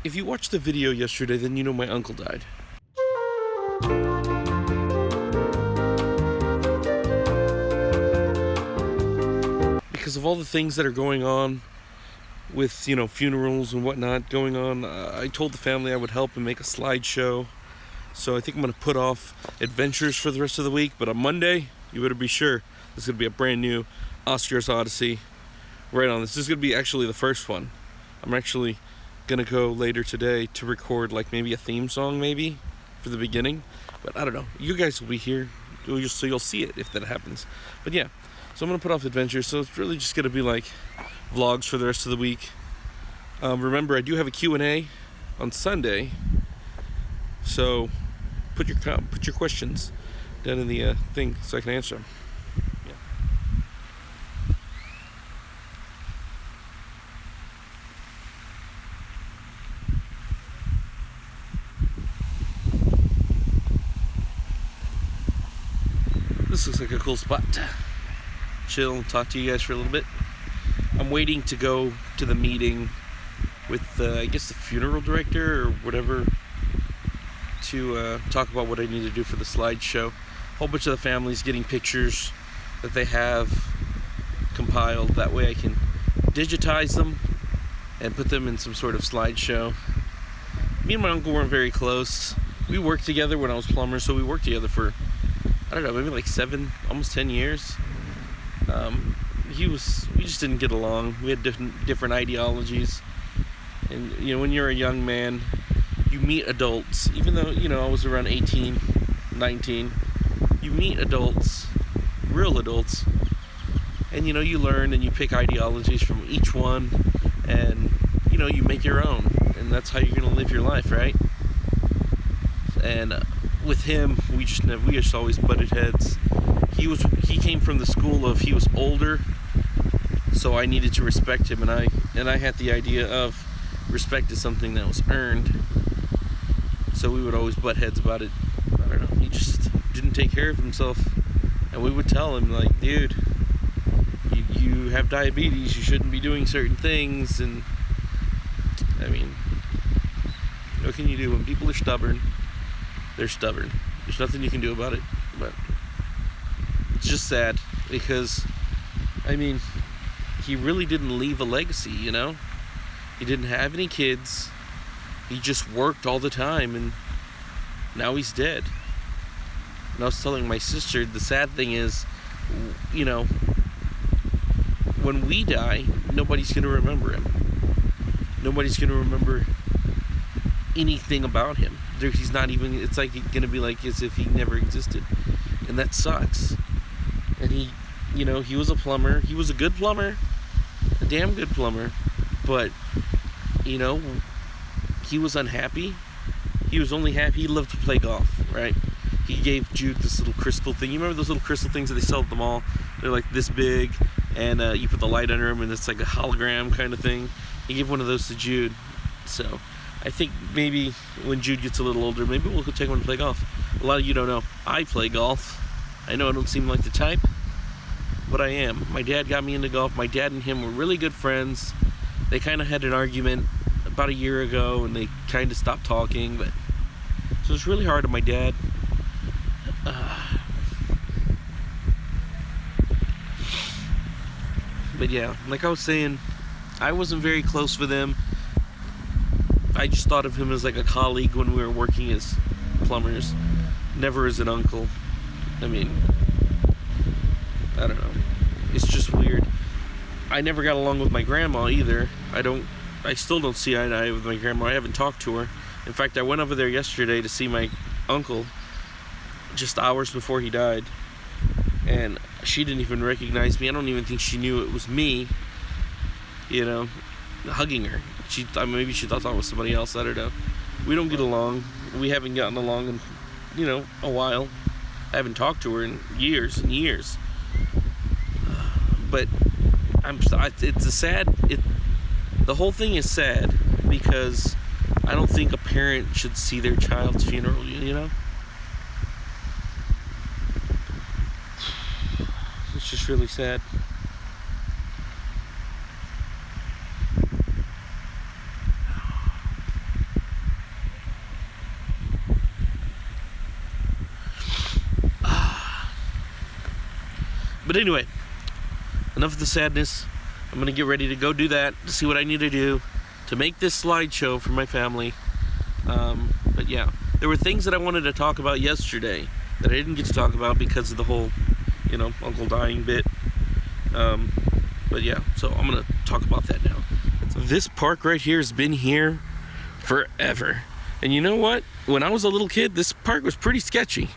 If you watched the video yesterday, then you know my uncle died. Because of all the things that are going on with, funerals and whatnot going on, I told the family I would help and make a slideshow. So I think I'm going to put off adventures for the rest of the week. But on Monday, you better be sure there's going to be a brand new Oscar's Odyssey right on. This is going to be actually the first one. I'm actually going to go later today to record like maybe a theme song maybe for the beginning. But I don't know. You guys will be here, so you'll see it if that happens. But yeah, so I'm going to put off adventures. So it's really just going to be like vlogs for the rest of the week. Remember, I do have a Q&A on Sunday. So put your questions down in the thing so I can answer them. Yeah. This looks like a cool spot to chill and talk to you guys for a little bit. I'm waiting to go to the meeting with, I guess, the funeral director or whatever, to talk about what I need to do for the slideshow. A whole bunch of the families getting pictures that they have compiled. That way I can digitize them and put them in some sort of slideshow. Me and my uncle weren't very close. We worked together when I was plumber, so we worked together for, I don't know, maybe like 7, almost 10 years. We just didn't get along. We had different ideologies. And, when you're a young man, you meet adults, even though, I was around 18, 19, you meet adults, real adults, and, you learn and you pick ideologies from each one, and, you make your own, and that's how you're going to live your life, right? And with him, we just always butted heads. He came from the school of he was older, so I needed to respect him, and I had the idea of respect is something that was earned. So we would always butt heads about it. I don't know, he just didn't take care of himself. And we would tell him, like, dude, you have diabetes, you shouldn't be doing certain things. And, I mean, what can you do? When people are stubborn, they're stubborn. There's nothing you can do about it. But it's just sad because, I mean, he really didn't leave a legacy, He didn't have any kids. He just worked all the time, and now he's dead. And I was telling my sister, the sad thing is, when we die, nobody's going to remember him. Nobody's going to remember anything about him. He's not even, it's like going to be like as if he never existed. And that sucks. And he was a plumber. He was a good plumber. A damn good plumber. But, he was unhappy. He was only happy. He loved to play golf, right? He gave Jude this little crystal thing. You remember those little crystal things that they sell at the mall? They're like this big, and you put the light under them, and it's like a hologram kind of thing. He gave one of those to Jude. So I think maybe when Jude gets a little older, maybe we'll go take him to play golf. A lot of you don't know, I play golf. I know I don't seem like the type, but I am. My dad got me into golf. My dad and him were really good friends. They kind of had an argument about a year ago, and they kind of stopped talking, but so it's really hard on my dad. But yeah, like I was saying, I wasn't very close with him. I just thought of him as like a colleague when we were working as plumbers, never as an uncle. I mean, I don't know. It's just weird. I never got along with my grandma either. I still don't see eye to eye with my grandma. I haven't talked to her. In fact, I went over there yesterday to see my uncle just hours before he died. And she didn't even recognize me. I don't even think she knew it was me, hugging her. Maybe she thought I was somebody else. I don't know. We don't get along. We haven't gotten along in, a while. I haven't talked to her in years and years. But the whole thing is sad because I don't think a parent should see their child's funeral, It's just really sad. But anyway, enough of the sadness. I'm going to get ready to go do that, to see what I need to do to make this slideshow for my family. But yeah, there were things that I wanted to talk about yesterday that I didn't get to talk about because of the whole, uncle dying bit. But yeah, so I'm going to talk about that now. This park right here has been here forever. And you know what? When I was a little kid, this park was pretty sketchy.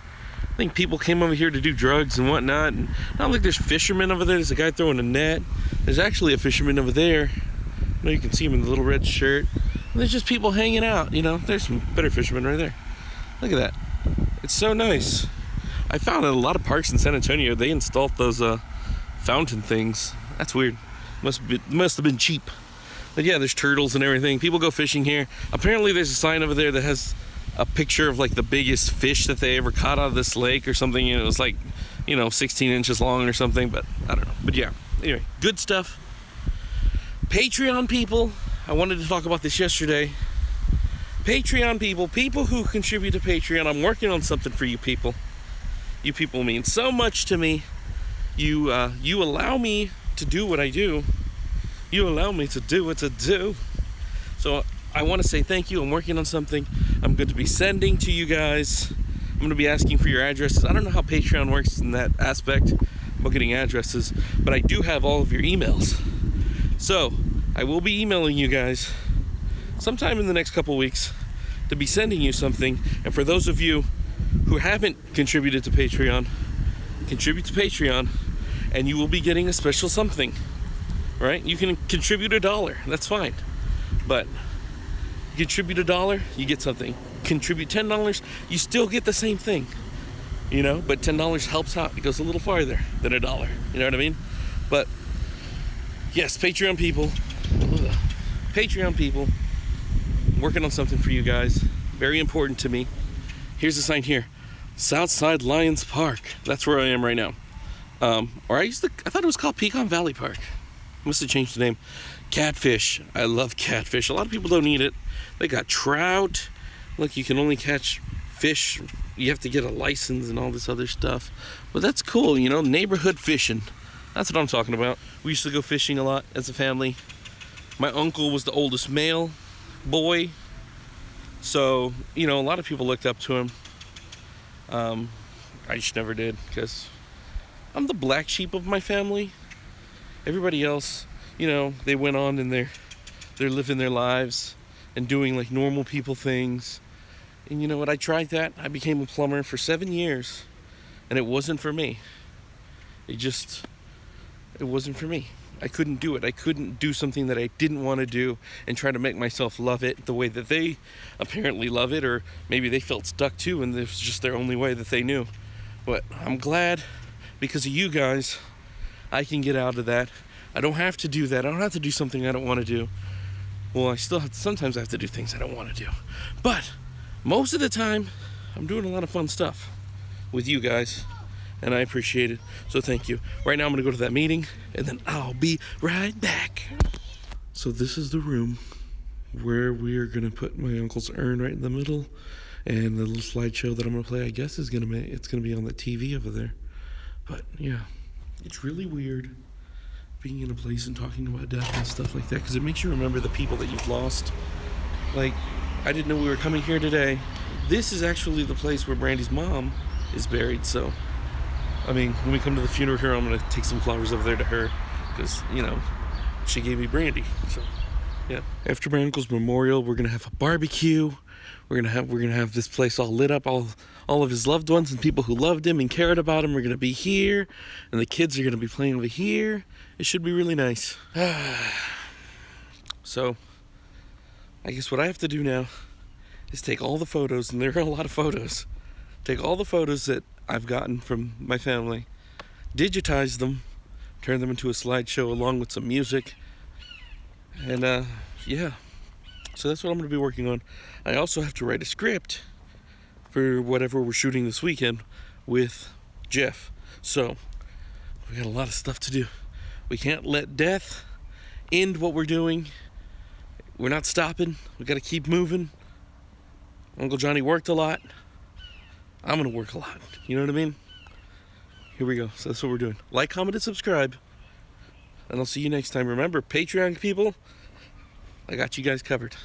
I think people came over here to do drugs and whatnot. And now look, there's fishermen over there. There's a guy throwing a net. There's actually a fisherman over there. I know you can see him in the little red shirt. And there's just people hanging out, There's some better fishermen right there. Look at that. It's so nice. I found in a lot of parks in San Antonio, they installed those fountain things. That's weird. Must have been cheap. But yeah, there's turtles and everything. People go fishing here. Apparently there's a sign over there that has a picture of like the biggest fish that they ever caught out of this lake or something. And it was like, 16 inches long or something. But I don't know. But yeah, anyway, good stuff. Patreon people. I wanted to talk about this yesterday. Patreon people who contribute to Patreon. I'm working on something for you people. You people mean so much to me. You allow me to do what I do. You allow me to do what to do. So I want to say thank you. I'm working on something I'm going to be sending to you guys. I'm going to be asking for your addresses. I don't know how Patreon works in that aspect about getting addresses, but I do have all of your emails. So I will be emailing you guys sometime in the next couple weeks to be sending you something. And for those of you who haven't contributed to Patreon, contribute to Patreon and you will be getting a special something. Right? You can contribute $1. That's fine. But you contribute $1, you get something. Contribute $10, you still get the same thing. But $10 helps out. It goes a little farther than $1. You know what I mean? But yes, Patreon people, I'm working on something for you guys. Very important to me. Here's a sign here. Southside Lions Park. That's where I am right now. I thought it was called Pecan Valley Park. Must have changed the name. Catfish. I love catfish. A lot of people don't eat it. They got trout. Look, you can only catch fish. You have to get a license and all this other stuff. But that's cool, neighborhood fishing. That's what I'm talking about. We used to go fishing a lot as a family. My uncle was the oldest male boy. So, a lot of people looked up to him. I just never did because I'm the black sheep of my family. Everybody else, they went on and they're living their lives and doing like normal people things. And you know what? I tried that. I became a plumber for 7 years and it wasn't for me. It wasn't for me. I couldn't do it. I couldn't do something that I didn't want to do and try to make myself love it the way that they apparently love it, or maybe they felt stuck too and it was just their only way that they knew. But I'm glad because of you guys I can get out of that. I don't have to do that. I don't have to do something I don't want to do. Well, I still have to, sometimes I have to do things I don't want to do. But most of the time, I'm doing a lot of fun stuff with you guys, and I appreciate it. So thank you. Right now, I'm going to go to that meeting, and then I'll be right back. So this is the room where we are going to put my uncle's urn right in the middle, and the little slideshow that I'm going to play, I guess, it's going to be on the TV over there. But yeah. It's really weird being in a place and talking about death and stuff like that because it makes you remember the people that you've lost. Like, I didn't know we were coming here today. This is actually the place where Brandy's mom is buried, so when we come to the funeral here, I'm going to take some flowers over there to her because, she gave me Brandy. So, yeah. After my uncle's memorial, we're going to have a barbecue. We're gonna have this place all lit up. All of his loved ones and people who loved him and cared about him are gonna be here, and the kids are gonna be playing over here. It should be really nice. So, I guess what I have to do now is take all the photos, and there are a lot of photos. Take all the photos that I've gotten from my family, digitize them, turn them into a slideshow along with some music, and yeah. So that's what I'm going to be working on. I also have to write a script for whatever we're shooting this weekend with Jeff. So we got a lot of stuff to do. We can't let death end what we're doing. We're not stopping. We got to keep moving. Uncle Johnny worked a lot. I'm going to work a lot. You know what I mean? here we go. So that's what we're doing. Like, comment, and subscribe. And I'll see you next time. Remember, Patreon people, I got you guys covered.